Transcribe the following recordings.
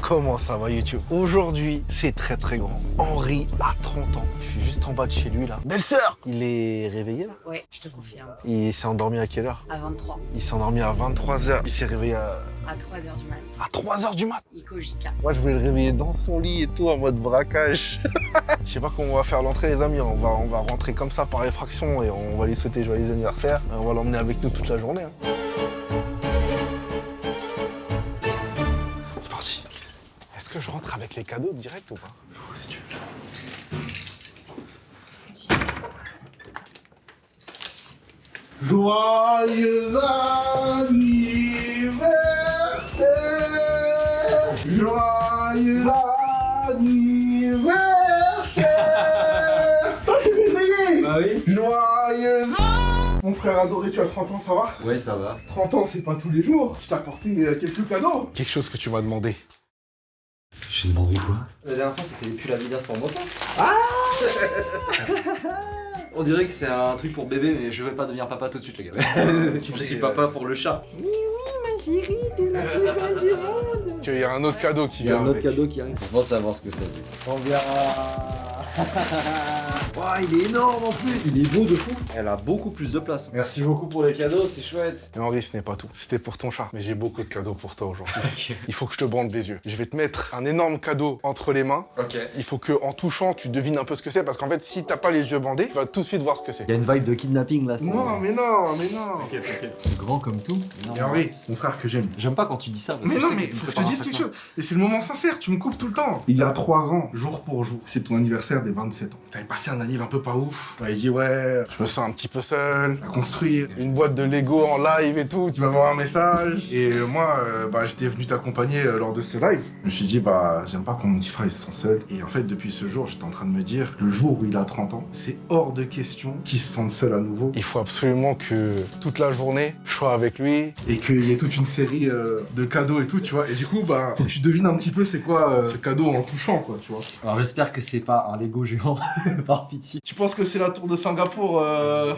Comment ça va YouTube? Aujourd'hui, c'est très très grand. Henri a 30 ans. Je suis juste en bas de chez lui là. Belle-sœur! Il est réveillé là? Ouais, je te confirme. Il s'est endormi à quelle heure? À 23. Il s'est endormi à 23h. Il s'est réveillé à 3h du mat. 3h du mat. Il cogita. Moi, je voulais le réveiller dans son lit et tout, en mode braquage. Je sais pas comment on va faire l'entrée, les amis. On va rentrer comme ça par effraction et on va lui souhaiter joyeux anniversaire. On va l'emmener avec nous toute la journée. Hein. C'est parti. Est-ce que je rentre avec les cadeaux direct ou pas? Si tu veux. Joyeux anniversaire! Joyeux anniversaire! Toi, t'es réveillé! Ah oui? Joyeux Mon frère adoré, tu as 30 ans, ça va? Ouais, ça va. 30 ans, c'est pas tous les jours. Je t'ai apporté quelques cadeaux. Quelque chose que tu m'as demandé. J'ai demandé quoi? La dernière fois, c'était les pulls Adidas pour moto. Ah! On dirait que c'est un truc pour bébé, mais je vais pas devenir papa tout de suite, les gars. Je suis papa pour le chat. Il y a un autre cadeau qui Il y a vient un autre avec. cadeau qui arrive. On va savoir ce que c'est. On verra. Ouah, il est énorme en plus. Il est beau de fou. Elle a beaucoup plus de place. Merci beaucoup pour les cadeaux, c'est chouette. Mais Henri, ce n'est pas tout. C'était pour ton chat. Mais j'ai beaucoup de cadeaux pour toi aujourd'hui. Ok. Il faut que je te bande les yeux. Je vais te mettre un énorme cadeau entre les mains. Ok. Il faut que, en touchant, tu devines un peu ce que c'est. Parce qu'en fait, si t'as pas les yeux bandés, tu vas tout de suite voir ce que c'est. Il y a une vibe de kidnapping là. Non, mais non. C'est grand comme tout. Et Henri, mon frère que j'aime. J'aime pas quand tu dis ça. Parce Mais que non, je sais mais qu'il me faut que je te prépare dise un quelque certain- chose. Et c'est le moment sincère, tu me coupes tout le temps. Il y a 3 ans, jour pour jour, c'est ton anniversaire des 27 ans. T'avais passé un anniv un peu pas ouf. T'avais dit, ouais, je me sens un petit peu seul à construire une boîte de Lego en live et tout. Tu vas voir un message. Et moi, j'étais venu t'accompagner lors de ce live. Je me suis dit, j'aime pas quand mon petit frère il se sent seul. Et en fait, depuis ce jour, j'étais en train de me dire, le jour où il a 30 ans, c'est hors de question qu'il se sente seul à nouveau. Il faut absolument que toute la journée, je sois avec lui et qu'il y ait toute une série de cadeaux et tout, tu vois. Et du coup, faut que tu devines un petit peu c'est quoi ce cadeau en touchant, quoi, tu vois. Alors j'espère que c'est pas un Lego géant, par pitié. Tu penses que c'est la tour de Singapour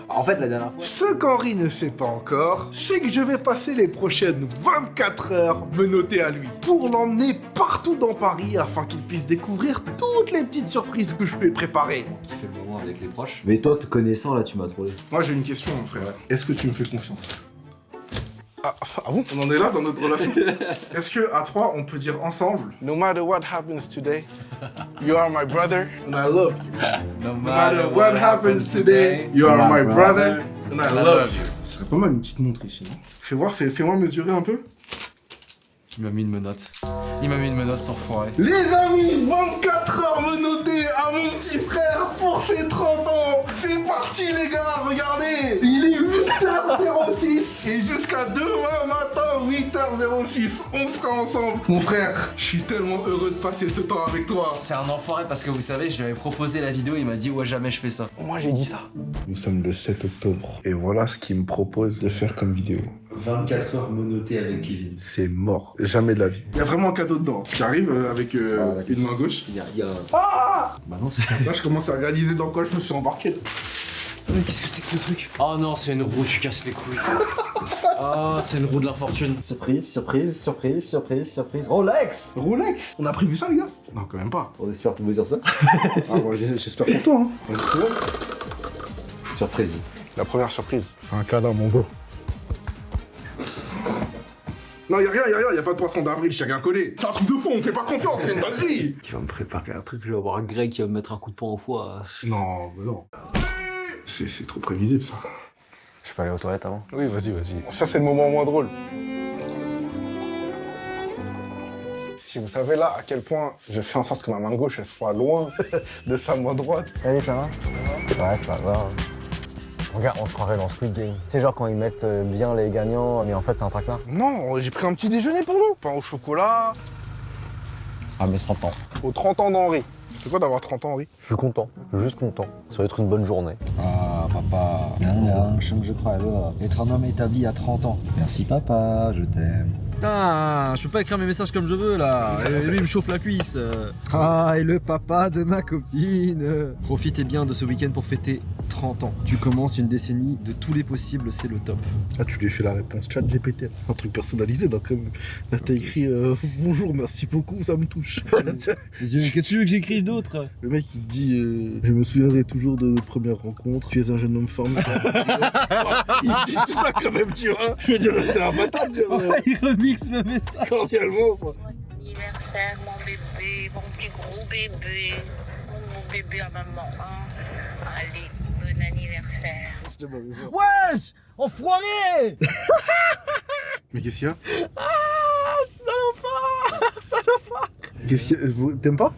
En fait, la dernière fois. Ce qu'Henri ne sait pas encore, c'est que je vais passer les prochaines 24 heures menottées à lui pour l'emmener partout dans Paris afin qu'il puisse découvrir toutes les petites surprises que je lui ai préparées. Qui fait le moment avec les proches. Mais toi, te connaissant, là, tu m'as trollé. Moi, j'ai une question, mon frère. Est-ce que tu me fais confiance? Ah bon? On en est là dans notre relation? Est-ce que à 3, on peut dire ensemble No matter what happens today, you are my brother and I love you. No matter what happens today, you are my brother and I love you. Ce serait pas mal une petite montre ici, non? Fais voir, fais-moi mesurer un peu. Il m'a mis une menotte. Il m'a mis une menotte sans foirer. Les amis, 24 heures menottées à mon petit frère pour ses 30 ans. C'est parti les gars, regardez. Il est 8h06 et jusqu'à demain matin, 8h06, on sera ensemble. Mon frère, je suis tellement heureux de passer ce temps avec toi. C'est un enfoiré parce que vous savez, je lui avais proposé la vidéo, il m'a dit ouais jamais je fais ça. Moi j'ai dit ça. Nous sommes le 7 octobre et voilà ce qu'il me propose de faire comme vidéo. 24 heures menottées avec Kevin. C'est mort, jamais de la vie. Il y a vraiment un cadeau dedans. J'arrive avec une main gauche. Il y a... Ah! Bah non, c'est... Là je commence à réaliser dans quoi je me suis embarqué. Mais qu'est-ce que c'est que ce truc? Oh non, c'est une roue, tu casses les couilles. Oh, c'est une roue de l'infortune. Surprise, surprise, surprise, surprise, surprise. Rolex! Rolex? On a prévu ça les gars? Non quand même pas. On espère tomber sur ça. J'espère pour toi hein. Vas-y, tu vois. Surprise. La première surprise. C'est un câlin mon beau. Non, y'a rien, y'a pas de poisson d'avril, j'ai rien collé. C'est un truc de fond, on fait pas confiance, c'est une dinguerie. Qui va me préparer un truc, je vais avoir Greg qui va me mettre un coup de poing au foie. Non, mais non. C'est trop prévisible ça. Je peux aller aux toilettes avant? Oui, vas-y. Ça, c'est le moment moins drôle. Si vous savez là à quel point je fais en sorte que ma main gauche elle soit loin de sa main droite. Salut, ça va? Ouais, ça va. Regarde, on se croirait dans Squid Game. C'est genre quand ils mettent bien les gagnants, mais en fait c'est un traquenard. Non, j'ai pris un petit déjeuner pour nous. Pain au chocolat. Ah, mais 30 ans. Aux 30 ans d'Henri. Ça fait quoi d'avoir 30 ans, Henri? Je suis content, juste content. Ça va être une bonne journée. Ah, papa. 生日快乐. Être un homme établi à 30 ans. Merci, papa, je t'aime. Putain, je peux pas écrire mes messages comme je veux là. Et lui il me chauffe la cuisse. Ah, et le papa de ma copine. Profitez bien de ce week-end pour fêter 30 ans. Tu commences une décennie de tous les possibles, c'est le top. Ah, tu lui as fait la réponse chat GPT. Un truc personnalisé, donc là t'as écrit bonjour, merci beaucoup, ça me touche. Qu'est-ce que tu veux que j'écrive d'autre? Le mec il dit je me souviendrai toujours de notre première rencontre, tu es un jeune homme formidable. Il dit tout ça quand même, tu vois. Je veux dire, t'es un bâtard de dire Il remixe le message. cordialement. Quoi. Anniversaire, mon bébé, mon petit gros bébé, mon bébé à maman. Hein. Allez, bon anniversaire. Wesh, enfoiré. Mais qu'est-ce qu'il y a? Ah, salopard. Qu'est-ce qu'il y a? T'aimes pas?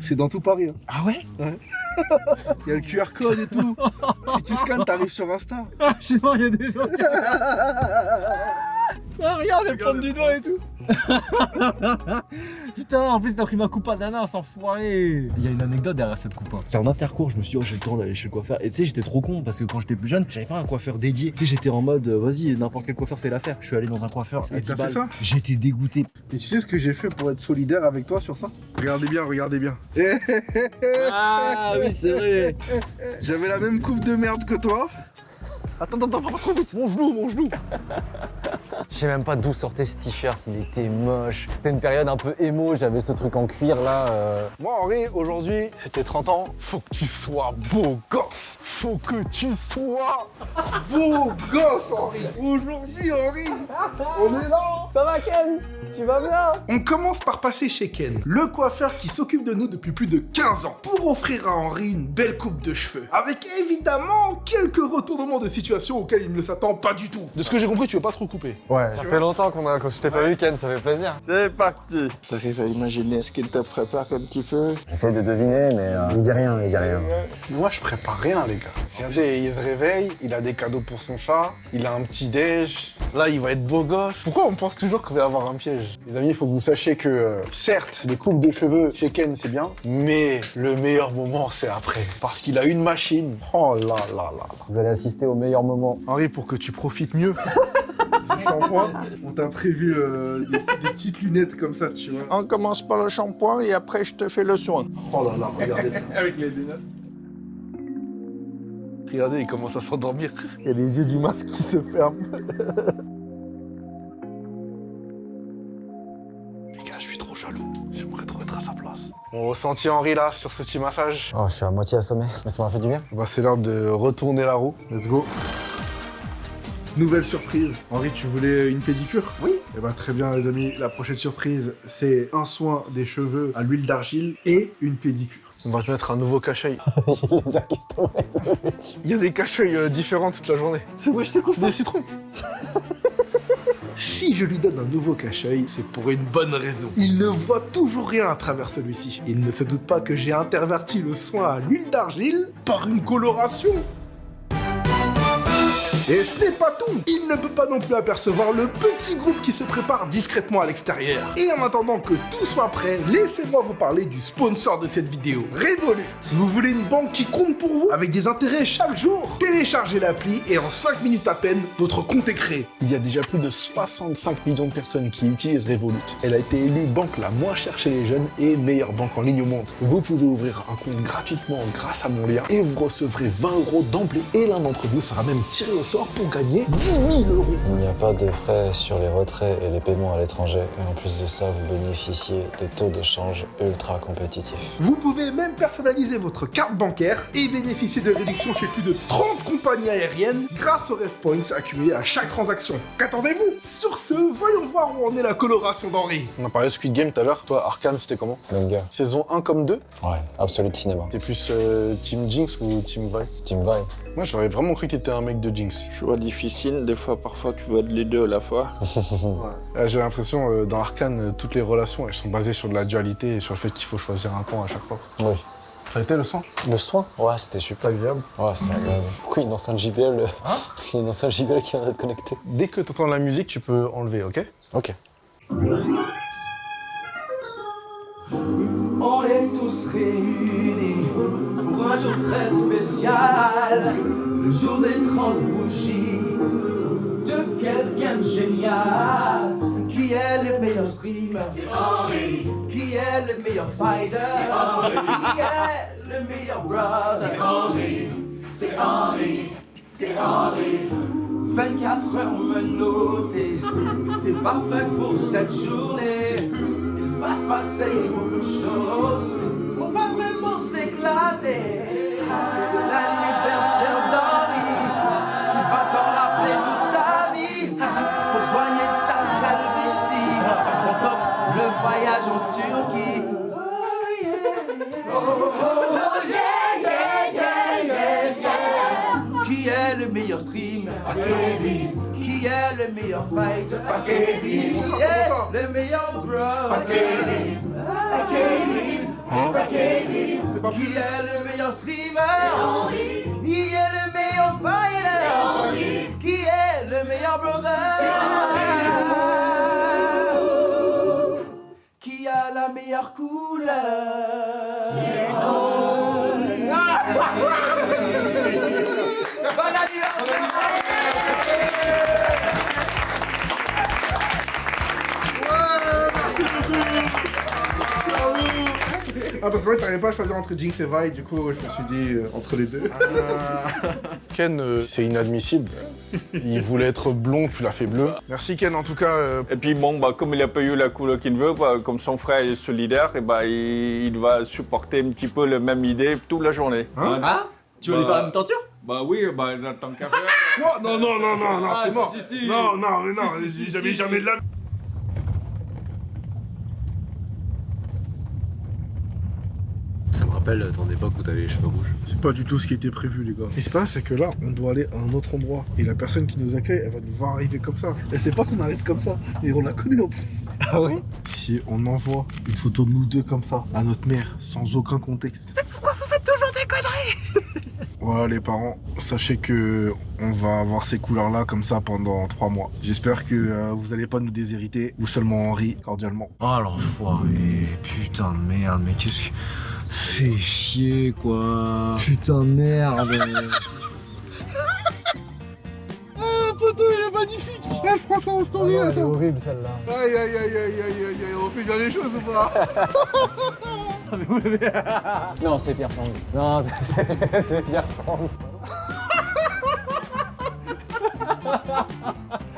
C'est dans tout Paris. Hein. Ah ouais? Il y a le QR code et tout. Si tu scannes, t'arrives sur Insta. Je sais pas, il y a des gens qui... Ah, regarde, elle pointe du doigt et tout. Putain, en plus t'as pris ma coupe à d'ananas, enfoiré. Il y a une anecdote derrière cette coupe. C'est en intercours, je me suis dit, oh j'ai le temps d'aller chez le coiffeur. Et tu sais, j'étais trop con parce que quand j'étais plus jeune, j'avais pas un coiffeur dédié. Tu sais, j'étais en mode, vas-y, n'importe quel coiffeur fait l'affaire. Je suis allé dans un coiffeur à Et 10 t'as fait balles. ça? J'étais dégoûté. Et tu sais ce que j'ai fait pour être solidaire avec toi sur ça? Regardez bien, regardez bien. Ah oui, c'est vrai. J'avais la même coupe de merde que toi. Attends, va pas trop vite. Mon genou. Je sais même pas d'où sortait ce t-shirt, il était moche. C'était une période un peu émo, j'avais ce truc en cuir là. Moi, Henri, aujourd'hui, tes 30 ans, faut que tu sois beau gosse. Faut que tu sois beau gosse, Henri. Aujourd'hui, Henri, on est là. Ça va Ken? Tu vas bien? On commence par passer chez Ken, le coiffeur qui s'occupe de nous depuis plus de 15 ans, pour offrir à Henri une belle coupe de cheveux. Avec évidemment quelques retournements de situation auxquels il ne s'attend pas du tout. De ce que j'ai compris, tu veux pas trop couper. Ouais, ça fait longtemps qu'on a, quand je t'ai pas vu Ken, ça fait plaisir. C'est parti. T'arrives à imaginer ce qu'il te prépare un petit peu? J'essaie de deviner mais il dit rien. Moi, je prépare rien, les gars. Regardez, il se réveille, il a des cadeaux pour son chat, il a un petit déj. Là, il va être beau gosse. Pourquoi on pense toujours qu'il va y avoir un piège? Les amis, il faut que vous sachiez que, certes, les coupes de cheveux chez Ken, c'est bien, mais le meilleur moment, c'est après. Parce qu'il a une machine. Oh là là là. Vous allez assister au meilleur moment. Henri, pour que tu profites mieux du shampoing, on t'a prévu des petites lunettes comme ça, tu vois. On commence par le shampoing et après je te fais le soin. Oh là là, regardez ça. Avec les lunettes. Regardez, il commence à s'endormir. Il y a les yeux du masque qui se ferment. Les gars, je suis trop jaloux. J'aimerais trop être à sa place. On ressentit Henri là sur ce petit massage. Oh, je suis à moitié assommé, mais ça m'a fait du bien. Bah, c'est l'heure de retourner la roue. Let's go. Nouvelle surprise. Henri, tu voulais une pédicure? Oui. Eh ben très bien les amis, la prochaine surprise, c'est un soin des cheveux à l'huile d'argile et une pédicure. On va te mettre un nouveau cache-œil. Les accusent ton mec. Il y a des cache-œils différents toute la journée. Ouais, je sais quoi ça? Des citrons. Si je lui donne un nouveau cache-œil, c'est pour une bonne raison. Il ne voit toujours rien à travers celui-ci. Il ne se doute pas que j'ai interverti le soin à l'huile d'argile par une coloration. Et ce n'est pas tout. Il ne peut pas non plus apercevoir le petit groupe qui se prépare discrètement à l'extérieur. Et en attendant que tout soit prêt, laissez-moi vous parler du sponsor de cette vidéo, Revolut. Vous voulez une banque qui compte pour vous, avec des intérêts chaque jour? Téléchargez l'appli et en 5 minutes à peine, votre compte est créé. Il y a déjà plus de 65 millions de personnes qui utilisent Revolut. Elle a été élue banque la moins chère chez les jeunes et meilleure banque en ligne au monde. Vous pouvez ouvrir un compte gratuitement grâce à mon lien et vous recevrez 20 € d'emblée et l'un d'entre vous sera même tiré au sort pour gagner 10 000 €. Il n'y a pas de frais sur les retraits et les paiements à l'étranger. Et en plus de ça, vous bénéficiez de taux de change ultra compétitifs. Vous pouvez même personnaliser votre carte bancaire et bénéficier de réductions chez plus de 30 compagnies aériennes grâce aux Rev Points accumulés à chaque transaction. Qu'attendez-vous? Sur ce, voyons voir où en est la coloration d'Henri. On a parlé de Squid Game tout à l'heure. Toi, Arcane, c'était comment? Manga. Saison 1 comme 2? Ouais, absolu cinéma. T'es plus Team Jinx ou Team Vi? Team Vibe. Moi, j'aurais vraiment cru que t'étais un mec de Jinx. Choix difficile, des fois, parfois tu veux les deux à la fois. J'ai l'impression, dans Arcane, toutes les relations, elles sont basées sur de la dualité et sur le fait qu'il faut choisir un camp à chaque fois. Oui. Ça a été le soin? Le soin? Ouais, c'était super. agréable. Ouais, c'est agréable. Pourquoi il y a une enceinte JBL Il y a une enceinte JBL qui vient d'être connectée. Dès que t'entends la musique, tu peux enlever, ok? Ok. On est tous réunis pour un jour très spécial, le jour des 30 bougies de quelqu'un de génial. Qui est le meilleur streamer? C'est Henri. Qui est le meilleur fighter? C'est Henri. Qui est le meilleur brother? C'est Henri. C'est Henri. C'est Henri. 24 heures menottées. T'es pas prêt pour cette journée. Il va se passer beaucoup de choses. On va vraiment s'éclater. C'est l'anniversaire d'Henri. Tu vas t'en rappeler toute ta vie. Pour soigner ta calvitie, on t'offre le voyage en Turquie. Oh yeah. Oh yeah, yeah, yeah, yeah, yeah. Qui est le meilleur streamer? Kevin. Qui est le meilleur fighter? Kevin. Qui est le meilleur bro? Kevin. Kevin. Kevin. Qui est le meilleur streamer? Qui est le meilleur fighter? Qui est le meilleur brother? Qui a la meilleure couleur? C'est Henri. Bon anniversaire! Merci beaucoup. Ah, parce qu'en fait, t'arrivais pas à choisir entre Jinx et Vi, du coup, je me suis dit entre les deux. Ken, c'est inadmissible. Il voulait être blond, tu l'as fait bleu. Merci Ken, en tout cas. Et puis bon, comme il n'a pas eu la couleur qu'il veut, comme son frère est solidaire, et il va supporter un petit peu la même idée toute la journée. Hein? Tu veux lui faire la même tenture? Bah oui, tant qu'à faire. Quoi? Non, c'est mort. Si. Non, jamais de la... Ça me rappelle ton époque où t'avais les cheveux rouges. C'est pas du tout ce qui était prévu, les gars. Ce qui se passe, c'est que là, on doit aller à un autre endroit. Et la personne qui nous accueille, elle va nous voir arriver comme ça. Elle sait pas qu'on arrive comme ça. Et on la connaît en plus. Ah ouais? Si on envoie une photo de nous deux comme ça à notre mère, sans aucun contexte. Mais pourquoi vous faites toujours des conneries? Voilà, les parents, sachez que on va avoir ces couleurs-là comme ça pendant 3 mois. J'espère que vous allez pas nous déshériter, ou seulement Henri, cordialement. Oh l'enfoiré, putain de merde, mais qu'est-ce que... Fais chier quoi. Putain de merde. Ah, la photo, elle est magnifique. Ah, je prends ça en story, Elle est attends. horrible celle-là. Aïe, on fait bien les choses ou pas? Non, c'est Pierre Sang. Non, c'est Pierre Sang.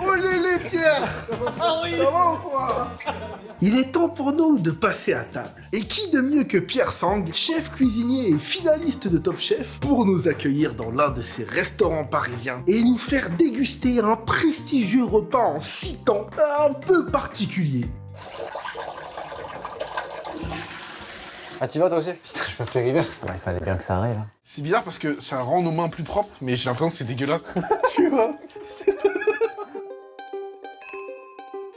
Oh les pierres. Ça va ou quoi? Il est temps pour nous de passer à table. Et qui de mieux que Pierre Sang, chef cuisinier et finaliste de Top Chef, pour nous accueillir dans l'un de ses restaurants parisiens et nous faire déguster un prestigieux repas en 6 temps un peu particulier. Ah, t'y vas toi aussi? Putain, je me fais reverse. Il fallait bien que ça arrive. C'est bizarre parce que ça rend nos mains plus propres, mais j'ai l'impression que c'est dégueulasse. Tu vois?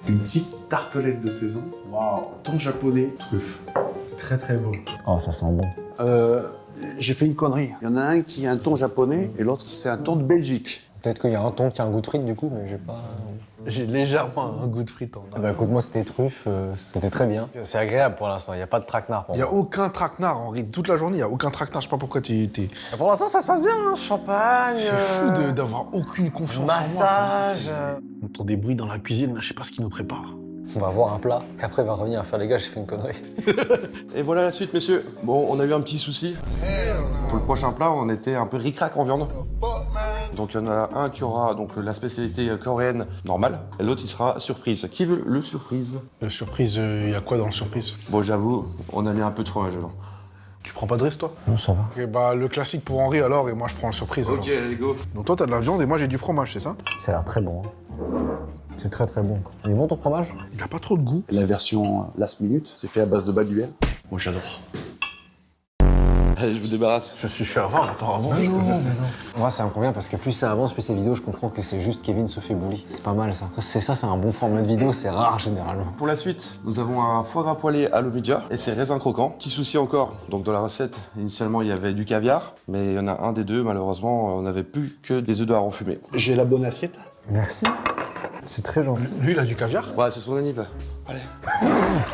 Une petite tartelette de saison. Waouh. Thon japonais, truffe. C'est très très beau. Oh, ça sent bon. J'ai fait une connerie. Il y en a un qui a un thon japonais et l'autre c'est un thon de Belgique. Peut-être qu'il y a un thon qui a un goût de frites du coup, mais j'ai pas... J'ai légèrement un goût de frites. Bah écoute, moi c'était truffe, c'était très bien. C'est agréable pour l'instant, il n'y a pas de traquenard pour moi. Il n'y a aucun traquenard, Henri. Toute la journée, il n'y a aucun traquenard. Je sais pas pourquoi tu étais... Pour l'instant, ça se passe bien, hein. Champagne... C'est fou d'avoir aucune confiance massage, en moi. On entend des bruits dans la cuisine, je sais pas ce qui nous prépare. On va avoir un plat, et après il va revenir à faire les gars, j'ai fait une connerie. Et voilà la suite, messieurs. Bon, on a eu un petit souci. Pour le prochain plat, on était un peu ric-rac en viande. Donc il y en a un qui aura donc la spécialité coréenne normale, et l'autre il sera surprise. Qui veut le surprise? Le surprise, il y a quoi dans le surprise? Bon, j'avoue, on a mis un peu de fromage dedans. Tu prends pas de risque, toi? Non, ça va. Ok, bah le classique pour Henri alors, et moi je prends le surprise. Ok, let's go. Donc toi t'as de la viande et moi j'ai du fromage, c'est ça? Ça a l'air très bon. C'est très très bon. Il est bon ton fromage? Il a pas trop de goût. La version last minute, c'est fait à base de baluel. Moi j'adore. Allez, je vous débarrasse. Je suis fait avoir apparemment. Non. Moi ça me convient parce que plus ça avance, plus ces vidéos, je comprends que c'est juste Kevin se fait bully. C'est pas mal ça. C'est un bon format de vidéo, c'est rare généralement. Pour la suite, nous avons un foie gras poêlé à l'eau média et ses raisins croquants. Petit souci encore, donc dans la recette, initialement il y avait du caviar, mais il y en a un des deux, malheureusement, on n'avait plus que des œufs de hareng fumés. J'ai la bonne assiette. Merci. C'est très gentil. Lui il a du caviar? Ouais, c'est son anniv. Allez,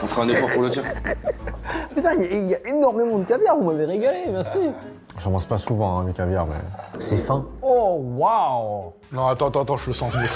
on fera un effort pour le tien. Putain, il y a énormément de caviar, vous m'avez régalé, merci. J'en mange pas souvent, hein, du caviar, mais c'est fin. Oh, waouh! Non, attends, je le sens venir.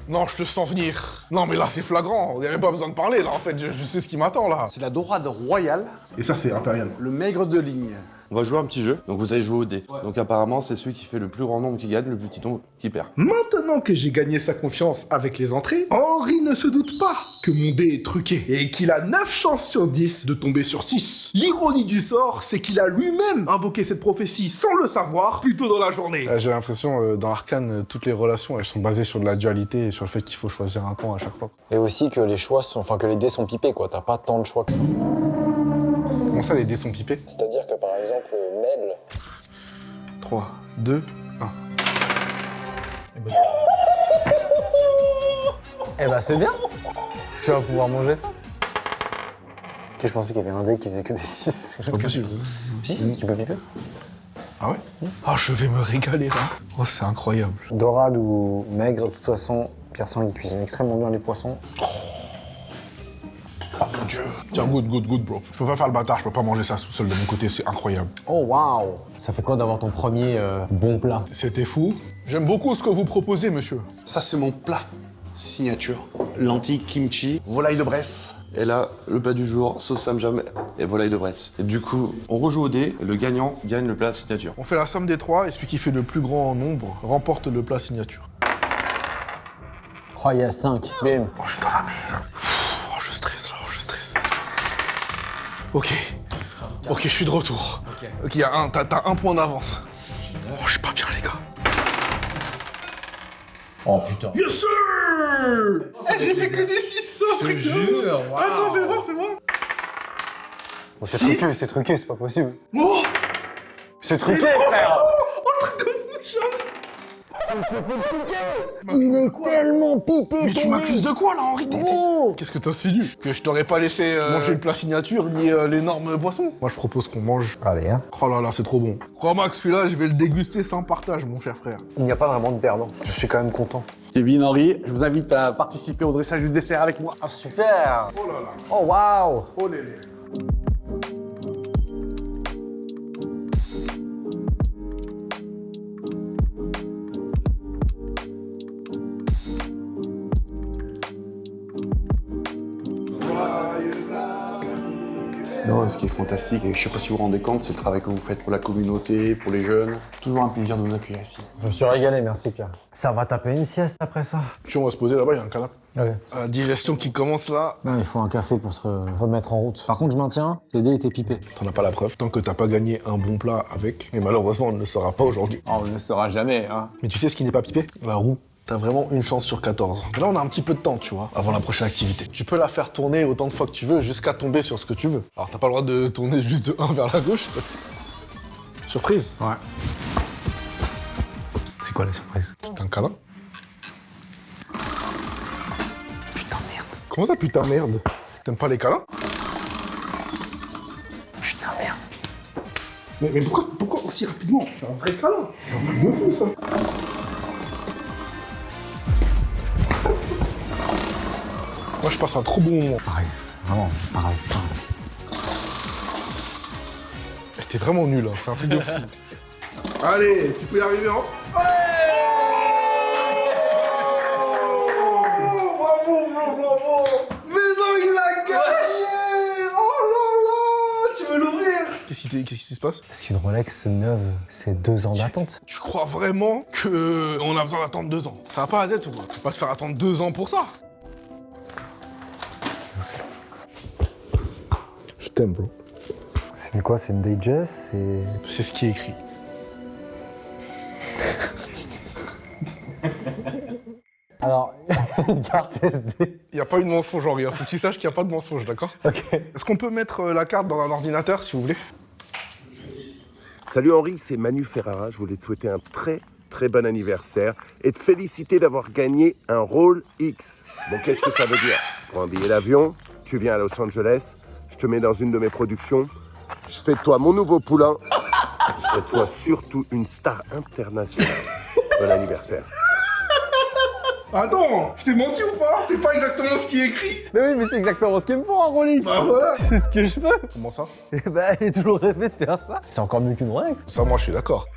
Non, je le sens venir. Non, mais là, c'est flagrant. Il n'y a même pas besoin de parler, là, en fait. Je sais ce qui m'attend, là. C'est la dorade royale. Et ça, c'est impérial. Le maigre de ligne. On va jouer un petit jeu, donc vous allez jouer au dé. Donc apparemment, c'est celui qui fait le plus grand nombre qui gagne, le plus petit nombre qui perd. Maintenant que j'ai gagné sa confiance avec les entrées, Henri ne se doute pas que mon dé est truqué et qu'il a 9 chances sur 10 de tomber sur 6. L'ironie du sort, c'est qu'il a lui-même invoqué cette prophétie sans le savoir plus tôt dans la journée. J'ai l'impression, dans Arcane, toutes les relations, elles sont basées sur de la dualité et sur le fait qu'il faut choisir un camp à chaque fois. Et aussi que les choix sont, enfin que les dés sont pipés quoi, t'as pas tant de choix que ça. Comment ça, les dés sont pipés? C'est-à-dire que par exemple, Mel... 3, 2, 1. Eh bah c'est bien. Tu vas pouvoir manger ça. Que je pensais qu'il y avait un dé qui faisait que des 6. C'est pas possible. Si, tu peux piper. Ah ouais? Ah, je vais me régaler là. Oh, c'est incroyable. Dorade ou maigre, de toute façon, Pierre Sang il cuisine extrêmement bien les poissons. Oh mon dieu. Tiens, good, bro. Je peux pas faire le bâtard, je peux pas manger ça tout seul de mon côté, c'est incroyable. Oh waouh. Ça fait quoi d'avoir ton premier bon plat? C'était fou. J'aime beaucoup ce que vous proposez, monsieur. Ça, c'est mon plat signature. Lentilles kimchi, volaille de Bresse. Et là, le plat du jour, sauce samjam et volaille de Bresse. Et du coup, on rejoue au dé, et le gagnant gagne le plat signature. On fait la somme des 3 et celui qui fait le plus grand nombre remporte le plat signature. Oh, il y a 5. Bim. Oh, je suis dans la merde. Oh, je stresse là, je stresse. Ok, je suis de retour. Ok, t'as un point d'avance. Oh, je suis pas bien, les gars. Oh putain. Yes sir! J'ai fait que des 6, un truc de ouf. Attends, fais voir. Oh, c'est truqué, c'est pas possible. Oh! C'est truqué, frère. Oh, le truc de fou, Il est tellement pipé. Mais tu m'accuses de quoi là, Henri? Qu'est-ce que t'insinues? Que je t'aurais pas laissé manger le plat signature ni l'énorme poisson? Moi je propose qu'on mange. Allez, hein. Oh là là, c'est trop bon. Crois-moi que celui-là, je vais le déguster sans partage, mon cher frère. Il n'y a pas vraiment de perdant. Je suis quand même content. Kevin, Henri, je vous invite à participer au dressage du dessert avec moi. Ah super. Oh là là. Oh waouh. Oh lélé. Non, ce qui est fantastique, et je sais pas si vous vous rendez compte, c'est le travail que vous faites pour la communauté, pour les jeunes. Toujours un plaisir de vous accueillir ici. Je me suis régalé, merci Pierre. Ça va taper une sieste après ça. Tu on va se poser là-bas, il y a un canapé. Ouais. La digestion qui commence là. Non, il faut un café pour se remettre en route. Par contre, je maintiens, les dés étaient pipés. T'en as pas la preuve, tant que t'as pas gagné un bon plat avec. Et malheureusement, on ne le saura pas aujourd'hui. Oh, on ne le saura jamais, hein. Mais tu sais ce qui n'est pas pipé? La roue. T'as vraiment une chance sur 14. Et là, on a un petit peu de temps, tu vois, avant la prochaine activité. Tu peux la faire tourner autant de fois que tu veux jusqu'à tomber sur ce que tu veux. Alors, t'as pas le droit de tourner juste de 1 vers la gauche parce que... Surprise. Ouais. C'est quoi la surprise? C'est un câlin. Putain, merde. Comment ça, putain, merde? T'aimes pas les câlins? Putain, merde. Mais pourquoi aussi rapidement? Fais un vrai câlin. C'est un truc de fou, ça. Moi, je passe un trop bon moment. Pareil, vraiment, pareil. T'es vraiment nul, hein. C'est un truc de fou. Allez, tu peux y arriver, hein? Ouais! Bravo! Mais non, il l'a gagné! Oh là là! Tu veux l'ouvrir? Qu'est-ce qui se passe? Parce qu'une Rolex neuve, c'est 2 ans d'attente. Tu crois vraiment qu'on a besoin d'attendre 2 ans? Ça va pas la tête ou quoi? Tu vas pas te faire attendre 2 ans pour ça? Je t'aime, bro. C'est une quoi? C'est une Digest? C'est ce qui est écrit. Alors, une carte SD. Il n'y a pas eu de mensonge, Henri. Faut que tu saches qu'il n'y a pas de mensonge, d'accord? Ok. Est-ce qu'on peut mettre la carte dans un ordinateur, si vous voulez? Salut Henri, c'est Manu Ferrara. Je voulais te souhaiter un très bon anniversaire et te féliciter d'avoir gagné un Roll X. Bon, qu'est-ce que ça veut dire? Je prends un billet d'avion, tu viens à Los Angeles, je te mets dans une de mes productions, je fais de toi mon nouveau poulain, je fais de toi surtout une star internationale. Bon anniversaire. Attends, je t'ai menti ou pas? C'est pas exactement ce qui est écrit. Mais oui, mais c'est exactement ce qu'il me faut un Rolex. Bah voilà. C'est ce que je veux. Comment ça? Et bah, j'ai toujours rêvé de faire ça. C'est encore mieux qu'une Rolex. Ça, moi, je suis d'accord.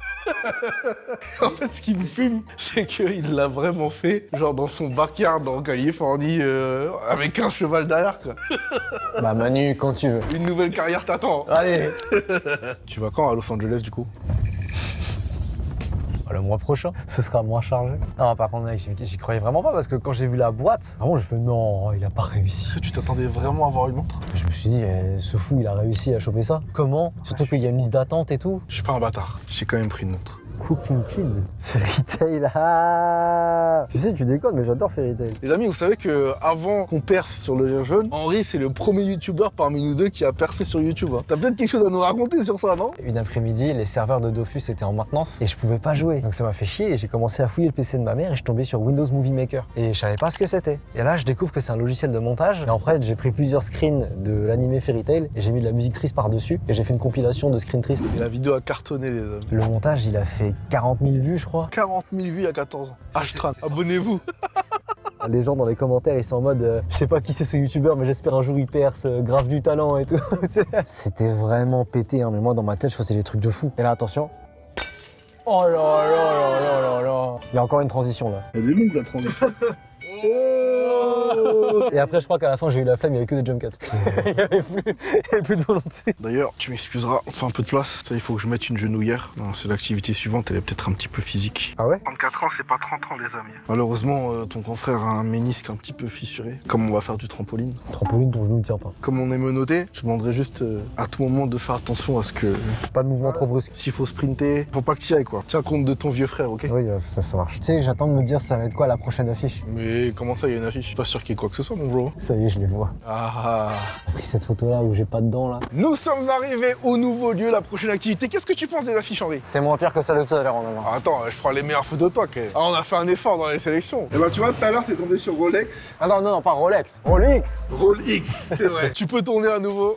En fait, ce qui me fume, c'est qu'il l'a vraiment fait, genre dans son backyard en Californie, avec un cheval derrière, quoi. Bah Manu, quand tu veux. Une nouvelle carrière t'attend. Allez. Tu vas quand à Los Angeles, du coup? Le mois prochain, ce sera moins chargé. Non, par contre, mec, j'y croyais vraiment pas parce que quand j'ai vu la boîte, vraiment, je fais non, il a pas réussi. Tu t'attendais vraiment à avoir une montre? Je me suis dit, ce fou, il a réussi à choper ça. Comment? Surtout qu'il y a une liste d'attente et tout. Je suis pas un bâtard, j'ai quand même pris une montre. Cooking Kids, Fairy Tail, ah. Tu sais, tu déconnes, mais j'adore Fairy Tail. Les amis, vous savez que avant qu'on perce sur le lien jaune, Henri, c'est le premier youtubeur parmi nous deux qui a percé sur YouTube. Hein. T'as peut-être quelque chose à nous raconter sur ça, non? Une après-midi, les serveurs de Dofus étaient en maintenance et je pouvais pas jouer. Donc ça m'a fait chier et j'ai commencé à fouiller le PC de ma mère et je suis tombé sur Windows Movie Maker. Et je savais pas ce que c'était. Et là, je découvre que c'est un logiciel de montage. Et en fait, j'ai pris plusieurs screens de l'animé Fairy Tail et j'ai mis de la musique triste par-dessus et j'ai fait une compilation de screens tristes. Et la vidéo a cartonné, les amis. Le montage, il a fait 40 000 vues, je crois. 40 000 vues à 14 ans. Hashtran, abonnez-vous. Les gens dans les commentaires, ils sont en mode je sais pas qui c'est ce youtubeur, mais j'espère un jour il perce, grave du talent et tout. C'était vraiment pété, hein, mais moi dans ma tête, je faisais des trucs de fou. Et là, attention. Oh là là là là là là. Il y a encore une transition là. Elle est longue la transition. Et après, je crois qu'à la fin, j'ai eu la flemme, il y avait que des jump cuts. Il y avait plus de volonté. D'ailleurs, tu m'excuseras, on fait un peu de place. Ça, il faut que je mette une genouillère. C'est l'activité suivante, elle est peut-être un petit peu physique. Ah ouais? 34 ans, c'est pas 30 ans, les amis. Malheureusement, ton grand frère a un ménisque un petit peu fissuré. Comme on va faire du trampoline. Trampoline, ton genou ne tient pas. Comme on est menotté, je demanderais juste à tout moment de faire attention à ce que... Pas de mouvement trop brusque. S'il faut sprinter, faut pas que tu y ailles, quoi. Tiens compte de ton vieux frère, ok? Oui, ça marche. Tu sais, j'attends de me dire ça va être quoi la prochaine affiche. Mais comment ça, il y a une affiche? Je suis pas sûr qu'il y ait quoi que ce soit, mon bro. Ça y est, je les vois. Ah. J'ai pris cette photo-là où j'ai pas de dents, là. Nous sommes arrivés au nouveau lieu, la prochaine activité. Qu'est-ce que tu penses des affiches, Henri? C'est moins pire que ça de tout à l'heure, en avant. Attends, je prends les meilleures photos de toi, quand même. Ah, on a fait un effort dans les sélections. Et bah, tu vois, tout à l'heure, t'es tombé sur Rolex. Ah non, pas Rolex. Rolex. Rolex, c'est vrai. Tu peux tourner à nouveau.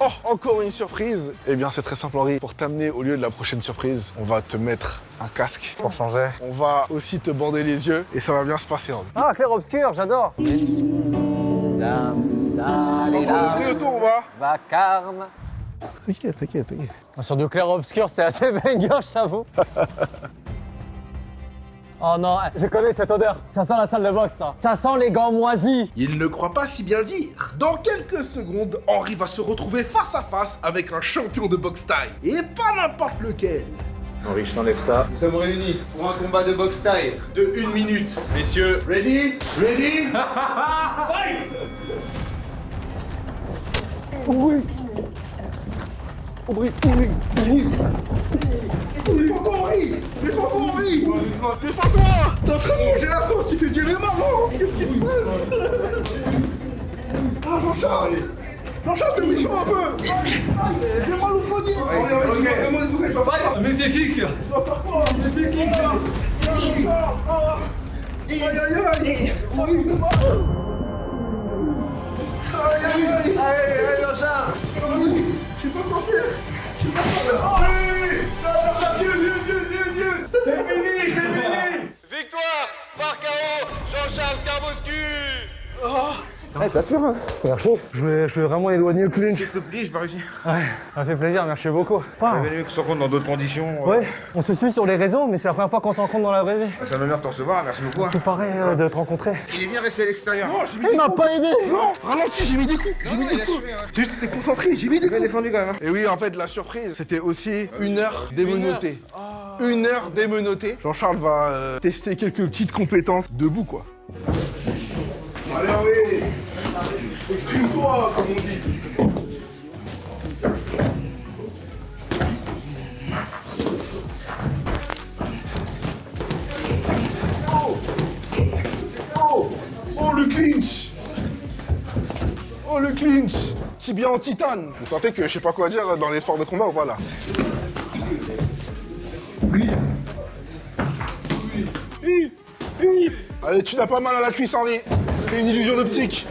Oh, encore une surprise. Eh bien, c'est très simple, Henri. Pour t'amener au lieu de la prochaine surprise, on va te mettre un casque. Pour changer. On va aussi te bander les yeux et ça va bien se passer, Henri. Ah, clair-obscur, j'adore. Autour, on va. Vacarme. T'inquiète. Sur du clair-obscur, c'est assez banger, j'avoue. Oh non, je connais cette odeur. Ça sent la salle de boxe, ça. Ça sent les gants moisis. Il ne croit pas si bien dire. Dans quelques secondes, Henri va se retrouver face à face avec un champion de boxe taille. Et pas n'importe lequel. Henri, je t'enlève ça. Nous sommes réunis pour un combat de boxe taille de 1 minute. Messieurs, ready? Fight! Oui. Henri! Défends-toi! T'es en train de manger la sauce, tu fais du MMA, non? Qu'est-ce qui se passe? Ah, Jean-Charles! Jean-Charles, t'es méchant un peu! J'ai mal au poignet! Mais c'est kick! Tu vas faire quoi? Aïe aïe! Henri, t'es mal! Aïe, Jean-Charles! Je sais pas quoi faire! Vieux! C'est fini! Victoire par KO, Jean-Charles Scarboscu! Ouais, t'as peur, hein? Merci. Je vais vraiment éloigner le clinch. S'il te plaît, j'ai pas réussi. Ouais, ça fait plaisir, merci beaucoup. Ça valait mieux qu'on se rencontre dans d'autres conditions. Ouais, on se suit sur les réseaux, mais c'est la première fois qu'on se rencontre dans la vraie vie. C'est un honneur de te recevoir, merci beaucoup. Tout pareil de te rencontrer. Il est bien resté à l'extérieur. Non, j'ai mis Il m'a pas aidé! Non, ralentis, j'ai mis des coups. J'ai juste été concentré, j'ai mis des coups. Défendu quand même. Et oui, en fait, la surprise, c'était aussi 1 heure démenottée. 1 heure démenottée. Jean-Charles va tester quelques petites compétences debout, quoi. Allez, Henri! Exprime-toi, comme on dit. Oh, le clinch! Oh, le clinch! Tibia en titane. Vous sentez que je sais pas quoi dire dans les sports de combat ou pas, là? Oui. Allez, tu n'as pas mal à la cuisse, Henri. C'est une illusion d'optique.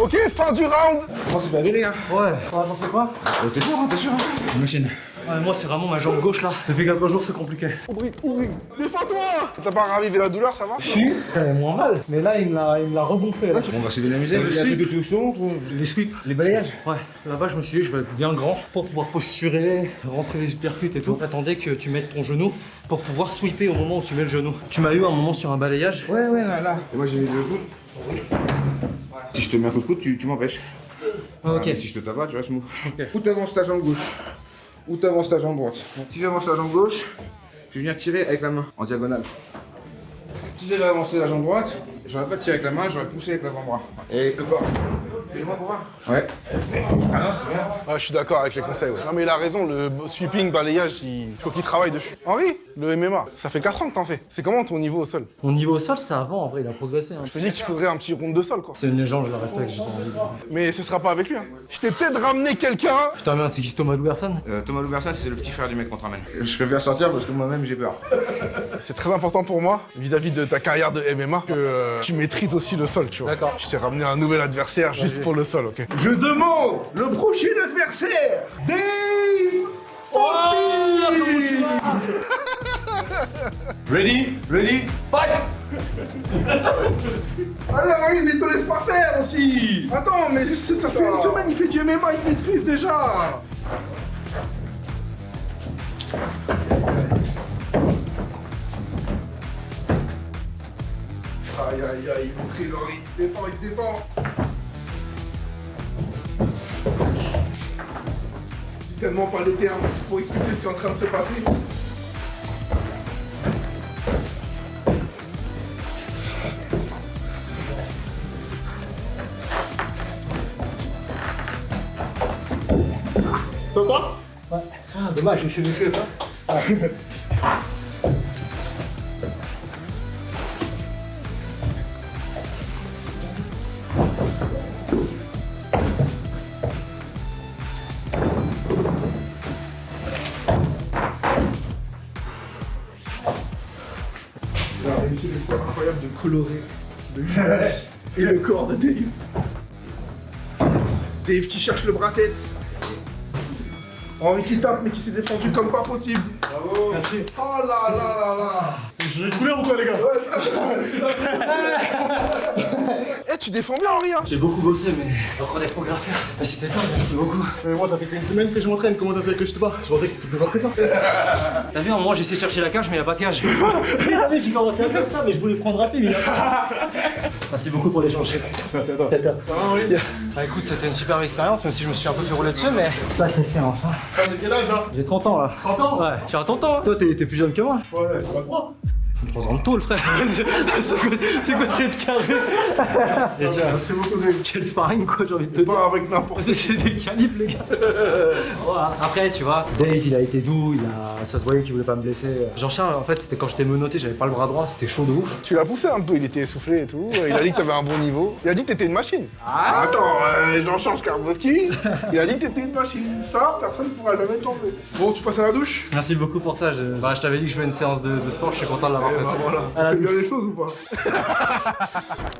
Ok, fin du round. Bon, c'est pas vrai, les gars. Ouais, on va penser quoi? T'es fort, hein, t'es sûr, hein. Machine. Ouais, moi c'est vraiment ma jambe gauche là. Depuis quelques jours c'est compliqué. Oublie, défends-toi. T'as pas ravivé la douleur, ça va? Si, j'avais moins mal. Mais là il me l'a rebonflé. Là. Bon, bah, c'est bien amusé. Il y a que tu veux que je te montre, les sweeps, les balayages. Ouais, là-bas je me suis dit je vais être bien grand pour pouvoir posturer, rentrer les uppercuts et tout. J'attendais que tu mettes ton genou pour pouvoir sweeper au moment où tu mets le genou. Tu m'as eu un moment sur un balayage. Ouais, là. Et moi j'ai mis le coude. Si je te mets un coup de coude, tu m'empêches. Ah, ok. Si je te tabasse, tu restes mou. Okay. Ou t'avances ta jambe gauche, ou t'avances ta jambe droite. Donc, si j'avance la jambe gauche, je vais venir tirer avec la main, en diagonale. Si j'avais avancé la jambe droite, j'aurais pas tiré avec la main, j'aurais poussé avec l'avant-bras. Et le corps. Fais-le-moi pour voir. Ouais. Ah non, c'est bien. Ouais, je suis d'accord avec les conseils, ouais. Non mais il a raison, le sweeping, balayage, il faut qu'il travaille dessus. Henri, le MMA, ça fait 4 ans que t'en fais. C'est comment ton niveau au sol? Mon niveau au sol, c'est avant, en vrai, il a progressé. Hein. Je te dis qu'il faudrait un petit round de sol, quoi. C'est une légende, je la respecte, j'ai pas envie de... Mais ce sera pas avec lui, hein. Je t'ai peut-être ramené quelqu'un. Putain, merde, c'est qui Thomas Louverson? Thomas Louverson, c'est le petit frère du mec qu'on te ramène. Je préfère sortir parce que moi-même j'ai peur. C'est très important pour moi, vis-à-vis de ta carrière de MMA, que tu maîtrises aussi le sol, tu vois. D'accord. Je t'ai ramené un nouvel adversaire juste pour le sol, ok? Je demande le prochain adversaire, Dave Fonty. Ready, fight! Allez, Henri, mais te laisse pas faire aussi. Attends, mais ça fait une semaine, il fait du MMA, il maîtrise déjà. Aïe, il maîtrise, Henri. Il se défend. J'ai tellement pas les termes pour expliquer ce qui est en train de se passer. T'entends? Ouais. Ah, dommage, je me suis blessé, pas. Il a réussi l'exploit incroyable de colorer le visage et le corps de Dave. Dave qui cherche le bras-tête. Henri qui tape mais qui s'est défendu comme pas possible. Bravo. Merci. Oh là là là là. J'ai couleur ou quoi les gars? Eh, tu défends bien Henri, hein. J'ai beaucoup bossé mais encore des progrès à faire. Mais c'était top, merci beaucoup. Mais moi ça fait qu'une semaine que je m'entraîne, comment ça fait que je te bats? Je pensais que tu plus fort que ça. T'as vu, à un moment j'ai essayé de chercher la cage mais y'a pas de cage. J'ai commencé à faire ça mais je voulais prendre rapide. Merci beaucoup pour l'échange. Merci à toi. C'était top. Bah écoute, c'était une superbe expérience, même si je me suis un peu fait rouler dessus, mais sacrée séance. Hein. T'as quel âge là? J'ai 30 ans là. 30 ans? Ouais, tu as 30 ans. Toi, t'es plus jeune que moi. Ouais, c'est pas trop. 3 ans de tôle, frère. C'est quoi cette carré? Merci beaucoup Dave. Quel sparring quoi, j'ai envie de te dire. Pas avec n'importe qui. C'est des calibres les gars. Voilà. Après tu vois, Dave il a été doux, ça se voyait qu'il voulait pas me blesser. Jean-Charles en fait c'était quand j'étais menotté, j'avais pas le bras droit, c'était chaud de ouf. Tu l'as poussé un peu, il était essoufflé et tout. Il a dit que t'avais un bon niveau. Il a dit que t'étais une machine. Ah. Attends, Jean-Charles Skarbowski, il a dit que t'étais une machine. Ça, personne ne pourra jamais te l'enlever. Bon, tu passes à la douche? Merci beaucoup pour ça. Je t'avais dit que je fais une séance de sport, je suis content de l'avoir faite. Bah voilà. À la Fais bien les choses ou pas?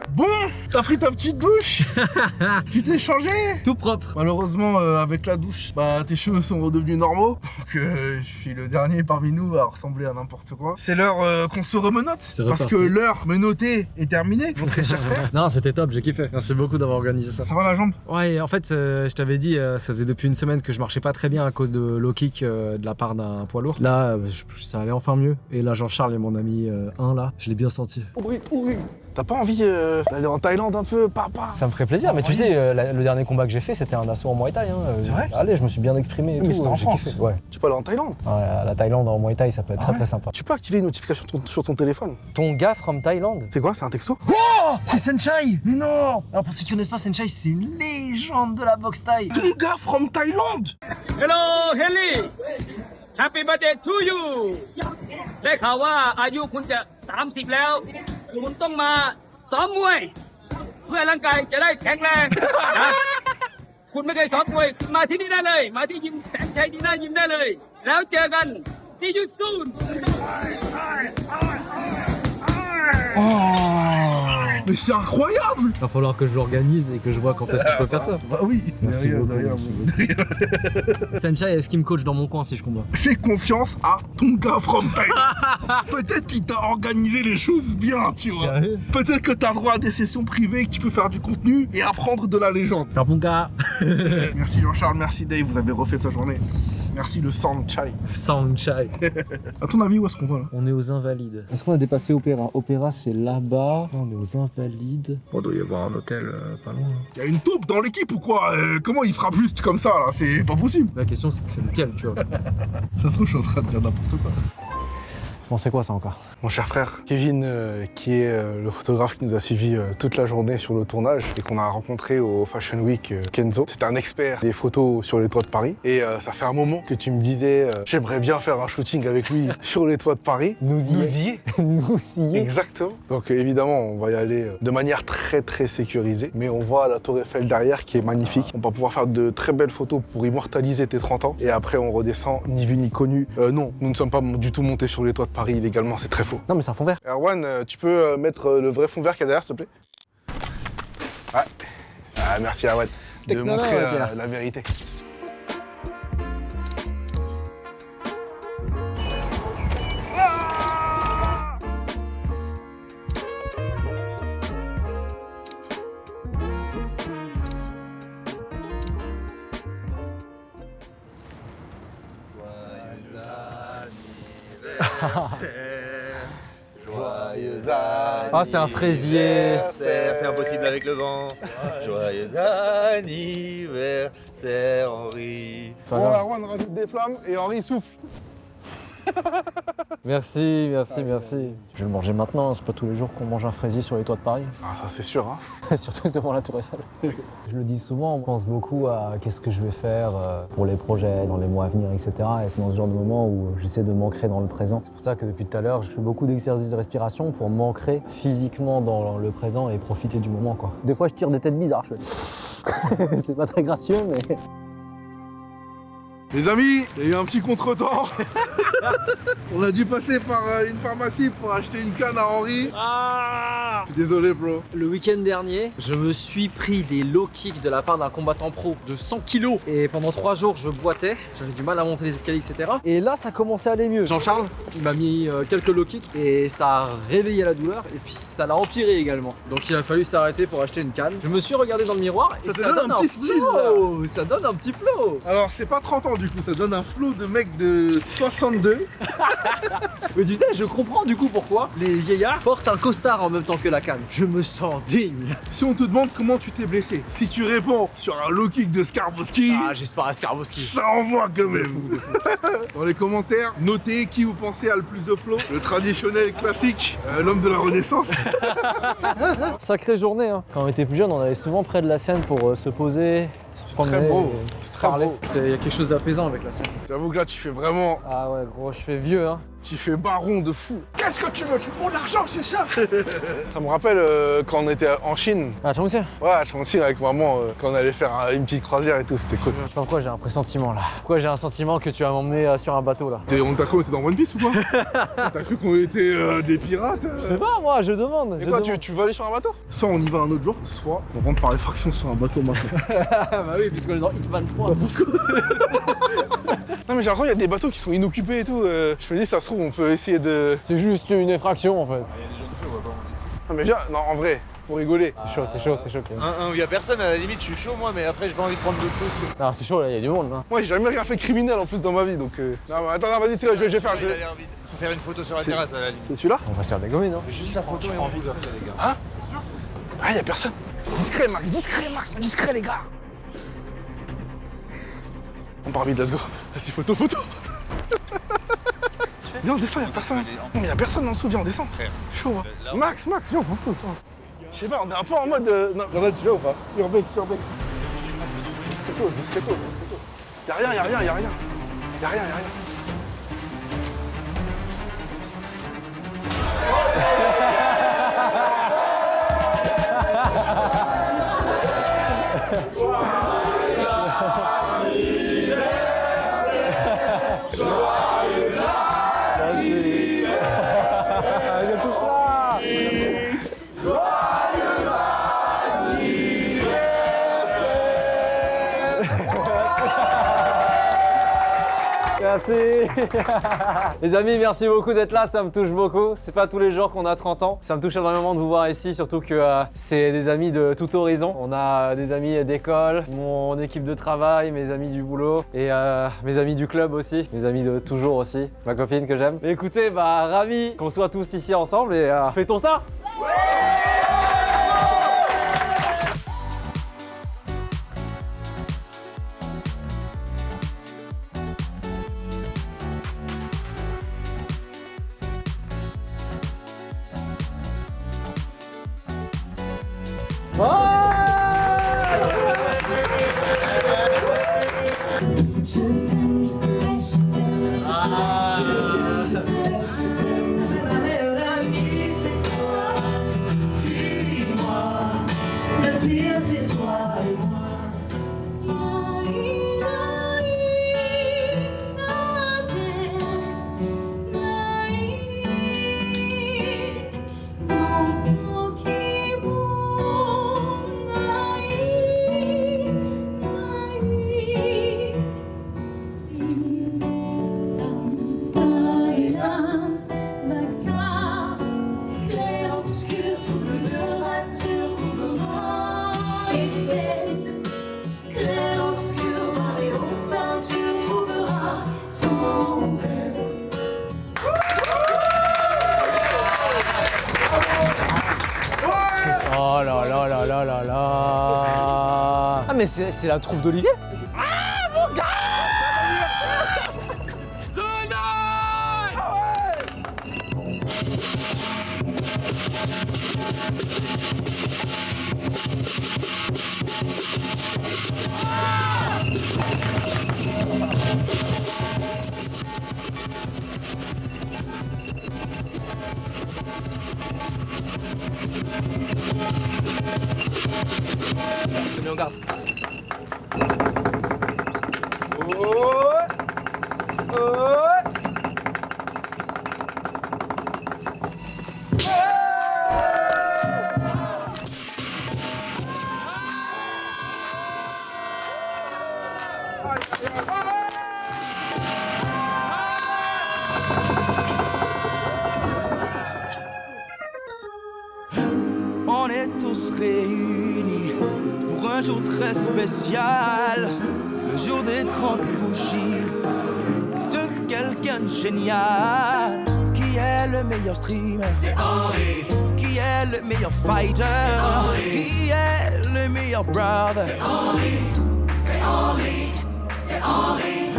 Bon, t'as pris ta petite douche? Tu t'es changé? Tout propre. Malheureusement, avec la douche, bah tes cheveux sont redevenus normaux. Donc je suis le dernier parmi nous à ressembler à n'importe quoi. C'est l'heure qu'on se remenote. Parce que l'heure menottée est terminée, mon très cher frère. Non, c'était top, j'ai kiffé. Merci beaucoup d'avoir organisé ça. Ça va la jambe? Ouais, en fait, je t'avais dit, ça faisait depuis une semaine que je marchais pas très bien à cause de low kick de la part d'un poids lourd. Là, ça allait enfin mieux. Et là, Jean-Charles et mon ami 1 là, je l'ai bien senti. Oublie. T'as pas envie d'aller en Thaïlande un peu, papa? Ça me ferait plaisir, mais tu sais, le dernier combat que j'ai fait, c'était un assaut en Muay Thai. Hein. C'est vrai? Allez, je me suis bien exprimé et mais tout. c'était en France. Kiffé. Ouais. Tu peux aller en Thaïlande? Ouais, la Thaïlande en Muay Thai, ça peut être très sympa. Tu peux activer une notification sur ton téléphone. Ton gars from Thaïlande? C'est quoi? C'est un texto? Oh, c'est Senchai! Mais non! Alors pour ceux qui connaissent pas, Senchai, c'est une légende de la boxe thaï. Ton gars from Thaïlande? Hello, Henry! Happy birthday to you! ได้ข่าวว่าอายุคุณจะ30แล้วคุณต้องมาซ้อมมวยเพื่อร่างกายจะได้แข็งแรงนะคุณไม่เคยซ้อมมวยคุณมาที่นี่ได้เลยมาที่ยิมแสนชัยดีน่ายิมได้เลยแล้วเจอกัน See you soon Mais c'est incroyable! Va falloir que je l'organise et que je vois quand est-ce que je peux faire ça. Bah oui. Merci Derrière, beaucoup, derrière, merci beaucoup. Senchai, est-ce qu'il me coach dans mon coin si je combat? Fais confiance à ton gars from Thailand. Peut-être qu'il t'a organisé les choses bien, tu vois. Sérieux? Peut-être que t'as droit à des sessions privées, que tu peux faire du contenu et apprendre de la légende. C'est un bon gars. Merci Jean-Charles, merci Dave, vous avez refait sa journée. Merci le Senchai. Senchai. À ton avis, où est-ce qu'on va là? On est aux Invalides. Est-ce qu'on a dépassé Opéra? Opéra, c'est là-bas. On est aux Invalides. Bon, il doit y avoir un hôtel pas loin. Il y a une taupe dans l'équipe ou quoi? Comment il frappe juste comme ça là? C'est pas possible. La question, c'est que c'est lequel, tu vois. Ça se trouve, je suis en train de dire n'importe quoi. Bon, c'est quoi ça encore? Mon cher frère, Kevin, qui est le photographe qui nous a suivis toute la journée sur le tournage et qu'on a rencontré au Fashion Week Kenzo. C'est un expert des photos sur les toits de Paris. Et ça fait un moment que tu me disais j'aimerais bien faire un shooting avec lui sur les toits de Paris. Nous y est. Nous y est. Exactement. Donc évidemment, on va y aller de manière très sécurisée. Mais on voit la tour Eiffel derrière qui est magnifique. On va pouvoir faire de très belles photos pour immortaliser tes 30 ans. Et après, on redescend, ni vu ni connu. Non, nous ne sommes pas du tout montés sur les toits de Paris illégalement, c'est très faux. Non, mais c'est un fond vert. Erwan, tu peux mettre le vrai fond vert qu'il y a derrière, s'il te plaît? Ouais. Ah, merci Erwan de montrer la vérité. Joyeux Ah, c'est un fraisier. C'est impossible avec le vent. Joyeux anniversaire, Henri. Bon, Erwan rajoute des flammes et Henri souffle. Merci. Je vais le manger maintenant, hein. C'est pas tous les jours qu'on mange un fraisier sur les toits de Paris. Ah, ça c'est sûr, hein. Surtout devant la tour Eiffel. Je le dis souvent, on pense beaucoup à qu'est-ce que je vais faire pour les projets, dans les mois à venir, etc. Et c'est dans ce genre de moment où j'essaie de m'ancrer dans le présent. C'est pour ça que depuis tout à l'heure, je fais beaucoup d'exercices de respiration pour m'ancrer physiquement dans le présent et profiter du moment, quoi. Des fois, je tire des têtes bizarres. C'est pas très gracieux, mais... Les amis, il y a eu un petit contretemps. On a dû passer par une pharmacie pour acheter une canne à Henri. Je suis désolé, bro. Le week-end dernier, je me suis pris des low kicks de la part d'un combattant pro de 100 kilos. Et pendant 3 jours, je boitais. J'avais du mal à monter les escaliers, etc. Et là, ça commençait à aller mieux. Jean-Charles, il m'a mis quelques low kicks et ça a réveillé la douleur. Et puis, ça l'a empiré également. Donc, il a fallu s'arrêter pour acheter une canne. Je me suis regardé dans le miroir et ça donne un petit style. Ça donne un petit flow. Alors, c'est pas 30 ans du coup, ça donne un flow de mec de 62. Mais tu sais, je comprends du coup pourquoi les vieillards portent un costard en même temps que la canne. Je me sens digne. Si on te demande comment tu t'es blessé, si tu réponds sur un low kick de Skarbowski, j'espère à Skarbowski. Ça envoie quand même. Dans les commentaires, notez qui vous pensez a le plus de flow. Le traditionnel classique, l'homme de la Renaissance. Sacrée journée, hein. Quand on était plus jeune, on allait souvent près de la Seine pour se poser, se promener. Très beau. Se parler. Il y a quelque chose d'apaisant avec la Seine. J'avoue que là, tu fais vraiment... Ah ouais, gros, je fais vieux, hein. Tu fais baron de fou. Qu'est-ce que tu veux? Tu veux mon argent, c'est ça? Ça me rappelle quand on était en Chine. À Chongqing? Ouais, à Chongqing avec maman, quand on allait faire une petite croisière et tout, c'était cool. Je sais pas pourquoi j'ai un pressentiment là. Pourquoi j'ai un sentiment que tu vas m'emmener sur un bateau là? On t'a cru qu'on était dans One Piece ou quoi? T'as cru qu'on était des pirates? Je sais pas, moi, je demande. Et quoi, tu veux aller sur un bateau? Soit on y va un autre jour, soit on rentre par effraction sur un bateau maintenant. Bah oui, puisqu'on est dans Hitman 3. Non mais j'ai l'impression qu'il y a des bateaux qui sont inoccupés et tout. Je me dis, ça se trouve, on peut essayer de... C'est juste une effraction en fait. Non mais viens, non en vrai, pour rigoler. C'est chaud. Il y a personne, à la limite, je suis chaud moi, mais après j'ai pas envie de prendre le truc. Non, c'est chaud là, il y a du monde là. Moi j'ai jamais rien fait criminel en plus dans ma vie donc... Non mais attends, vas-y, je vais faire. Il a l'air vide. Faut faire une photo sur la terrasse à la limite. C'est celui-là? On va se faire dégommer, non? Fais juste la photo et on vide après les gars. Hein? Ah y'a personne. Discret Max, discret les gars. On part vite, let's go. Vas-y, photo. Viens, on descend, y'a personne. Non, mais y'a personne en dessous, viens, on descend. Chaud, hein. Max, viens, on monte. Je sais pas, on est un peu en mode. Non, Jordan, tu viens ou pas? Urbex. Discretos. Y'a rien. Joyeux Merci. Les amis, merci beaucoup d'être là, ça me touche beaucoup. C'est pas tous les jours qu'on a 30 ans. Ça me touche énormément de vous voir ici, surtout que c'est des amis de tout horizon. On a des amis d'école, mon équipe de travail, mes amis du boulot et mes amis du club aussi, mes amis de toujours aussi, ma copine que j'aime. Écoutez, ravi qu'on soit tous ici ensemble et fêtons ça. Oh là là là là là là. Ah mais c'est la troupe d'Olivier. Ah mon gars. Se met en garde. On est tous réunis pour un jour très spécial, le jour des 30 bougies de quelqu'un de génial. Qui est le meilleur streamer? C'est Henri. Qui est le meilleur fighter? C'est Henri. Qui est le meilleur brother? C'est Henri. C'est Henri. C'est Henri.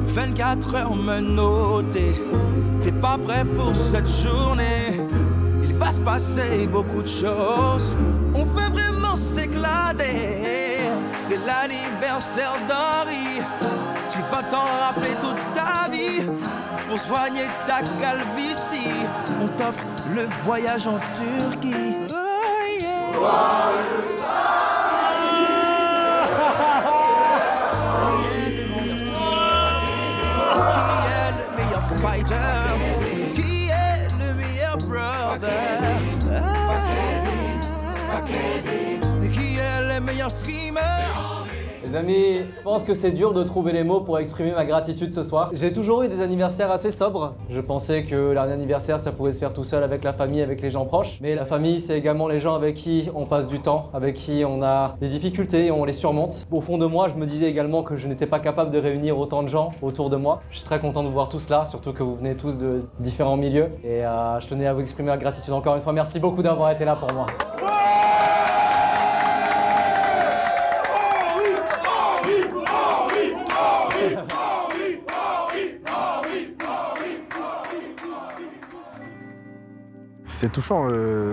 24 heures menottées, t'es pas prêt pour cette journée. Il va se passer beaucoup de choses, on va vraiment s'éclater. C'est l'anniversaire d'Henri, tu vas t'en rappeler toute ta vie. Pour soigner ta calvitie, on t'offre le voyage en Turquie. Oh yeah. Fighter, qui est le meilleur brother? Qui est le meilleur streamer? Les amis, je pense que c'est dur de trouver les mots pour exprimer ma gratitude ce soir. J'ai toujours eu des anniversaires assez sobres. Je pensais que l'anniversaire, ça pouvait se faire tout seul avec la famille, avec les gens proches. Mais la famille, c'est également les gens avec qui on passe du temps, avec qui on a des difficultés et on les surmonte. Au fond de moi, je me disais également que je n'étais pas capable de réunir autant de gens autour de moi. Je suis très content de vous voir tous là, surtout que vous venez tous de différents milieux. Et je tenais à vous exprimer ma gratitude encore une fois. Merci beaucoup d'avoir été là pour moi. C'est touchant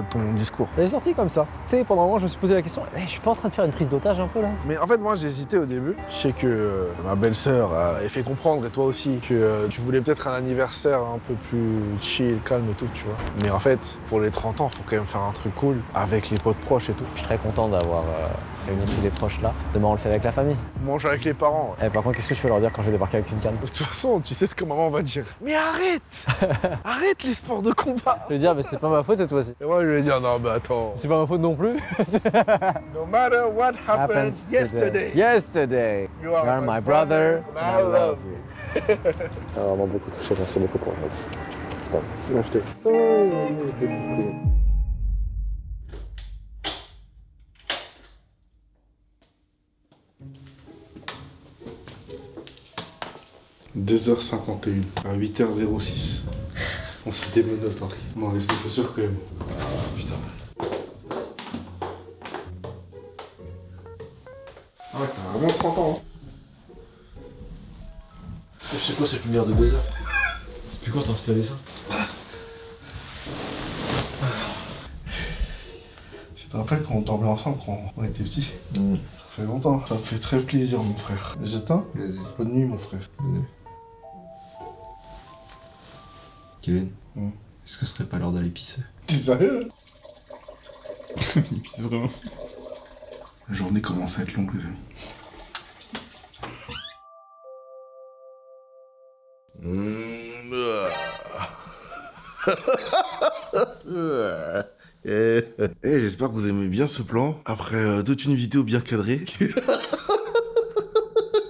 ton discours. Elle est sortie comme ça. Tu sais, pendant un moment, je me suis posé la question, je suis pas en train de faire une prise d'otage un peu là? Mais en fait, moi, j'ai hésité au début. Je sais que ma belle-sœur avait fait comprendre, et toi aussi, que tu voulais peut-être un anniversaire un peu plus chill, calme et tout, tu vois. Mais en fait, pour les 30 ans, faut quand même faire un truc cool avec les potes proches et tout. Je suis très content d'avoir réuni tous les proches là. Demain, on le fait avec la famille. Mange avec les parents. Par contre, qu'est-ce que je vais leur dire quand je vais débarquer avec une canne? De toute façon, tu sais ce que maman va dire. Mais arrête. Arrête les sports de combat. Je vais dire, mais c'est pas ma faute cette fois-ci. Et moi, je vais dire, non, mais attends. C'est pas ma faute non plus. No matter what happened yesterday. Yesterday. You are my brother and I love you. Ça m'a vraiment beaucoup touché, merci beaucoup pour l'aide. Bien acheté. Petit fruit. « 2h51, à 8h06. On se démenote, Henri. On enlève ses chaussures quand même. Ah putain. Ah ouais, t'as vraiment 30 ans. Je sais quoi cette lumière de 2 heures? Depuis quand t'as installé ça? Tu te rappelles quand on dormait ensemble quand on était petits? Ça fait longtemps. Ça me fait très plaisir, mon frère. J'éteins? Vas-y. Bonne nuit, mon frère. Bonne nuit. Kevin, est-ce que ce serait pas l'heure d'aller pisser? T'es sérieux? Il pisse vraiment. La journée commence à être longue, les amis. J'espère que vous aimez bien ce plan. Après toute une vidéo bien cadrée.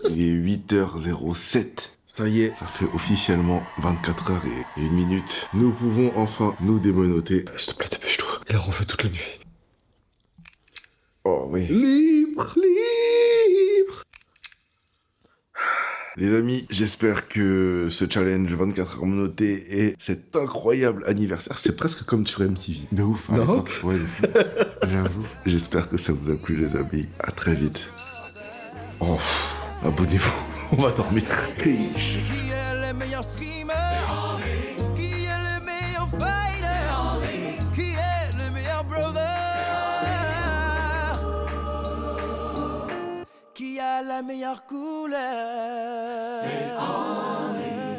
Il est 8h07. Ça y est, ça fait officiellement 24h et 1 minute. Nous pouvons enfin nous démenoter. S'il te plaît, dépêche-toi. Il a refait toute la nuit. Oh oui. Libre, libre. Les amis, j'espère que ce challenge 24 heures menotté et cet incroyable anniversaire, c'est presque comme sur MTV. De ouf, hein, Non. ouais, de fou. J'avoue. J'espère que ça vous a plu, les amis. À très vite. Oh, abonnez-vous. On va dormir. Peace. Qui est le meilleur streamer? Qui est le meilleur fighter? Qui est le meilleur brother? Qui a la meilleure couleur? C'est Henri.